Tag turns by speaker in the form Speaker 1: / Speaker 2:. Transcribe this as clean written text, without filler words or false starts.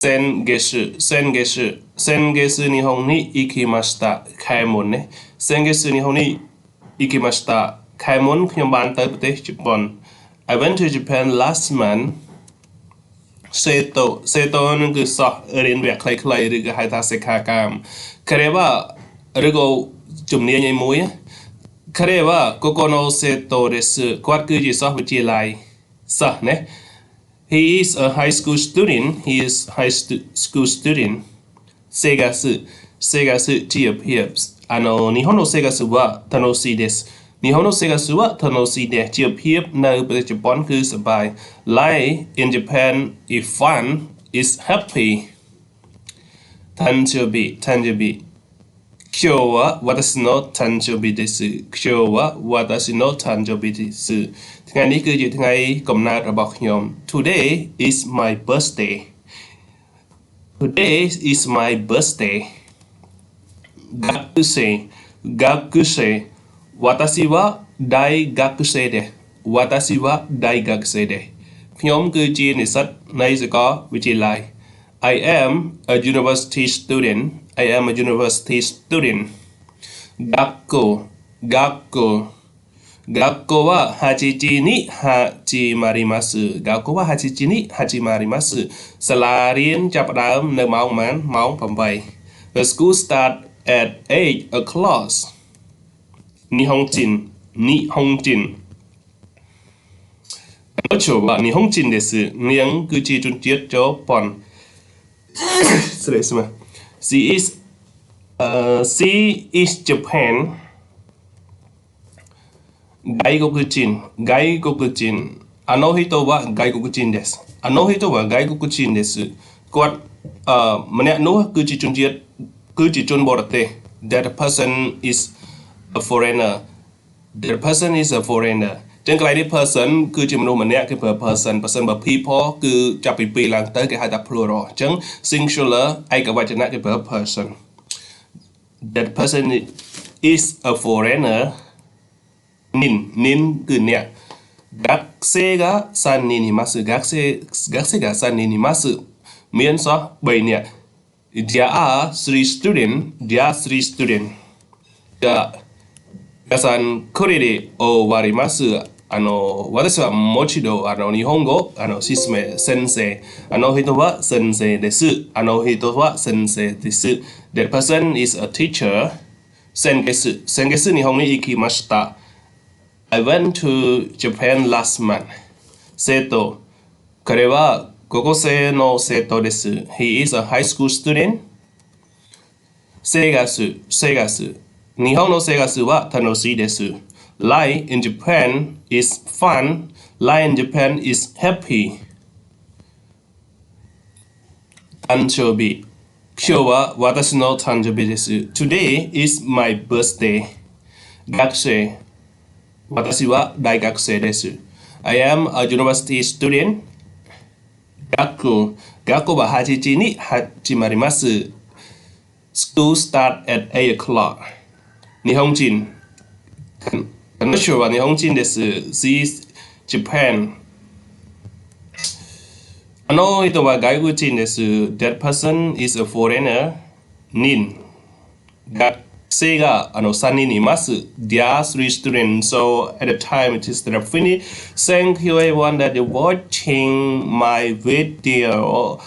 Speaker 1: 先月日本に行きました。買い物ね。先月日本に行きました。買い物ខ្ញុំបានទៅប្រទេសជប៉ុន I went to Japan last month សេតូនឹងគឺសោះរៀនវគ្គខ្លីៗឬក៏ហៅថាសិក្ខាកាម彼はឬក៏ជំនាញឯមួយ彼はここの生徒ですគាត់គឺជាសិស្សវិទ្យាល័យសិស្សねHe is a high school student. He is high school student. 生活ที่เพียบ日本の生活は楽しいです日本の生活は楽しいですที่เพียบในประเทศญี่ปุ่นคือสบาย Life in Japan is fun is happy 誕生日今日は私の誕生日です今日は私の誕生日ですថ្ងៃនេះគឺជាថ្ងៃកំណើតរបស់ខ្ញុំ Today is my birthday Today is my birthday 学生私は大学生です私は大学生ですខ្ញុំគឺជានិស្សិតនៃសាកលវិទ្យាល័យ I am a university student I am a university student 学校は8時に始まります学校は8時に始まりますសាលារៀនចាប់ផ្ដើមនៅម៉ោងប៉ុន្មានម៉ោង8 The school start at 8 o'clock 日本人日本人ですនាងគឺជាជនជាតិជប៉ុន失礼します She is Japan 外国人あの人は外国人ですគាត់ម្នាក់នោះគឺជាជនជាតិគឺជាជនបរទេស That person is a foreigner ចឹងកន្លែងនេះ person គឺជាមនុស្សម្នាក់គេប្រើ person បើ people គឺចាប់ពី2ឡើងទៅគេហៅថា plural អញ្ចឹង singular ឯកវចនៈគេប្រើ person That person is a foreigner និនគឺអ្នក学生が3人います学生が3人いますមានសោះ3នាក់ There are 3 students じゃあ皆さんこれで終わります私はもう一度日本語説明先生あの人は先生ですあの人は先生です That person is a teacher 先月日本に行きました I went to Japan last month 生徒彼は高校生の生徒です He is a high school student 生活日本の生活は楽しいです Life in Japan is fun Life in Japan is happy 誕生日今日は私の誕生日です Today is my birthday 学生私は大学生です I am a university student 学校は8時に始まります School start at 8 o'clock 日本人彼女は日本人です She is Japan あの人は外国人です That person is a foreigner 学生が3人います There are 3 students So at the time it is finished Thank you everyone that you're watching my video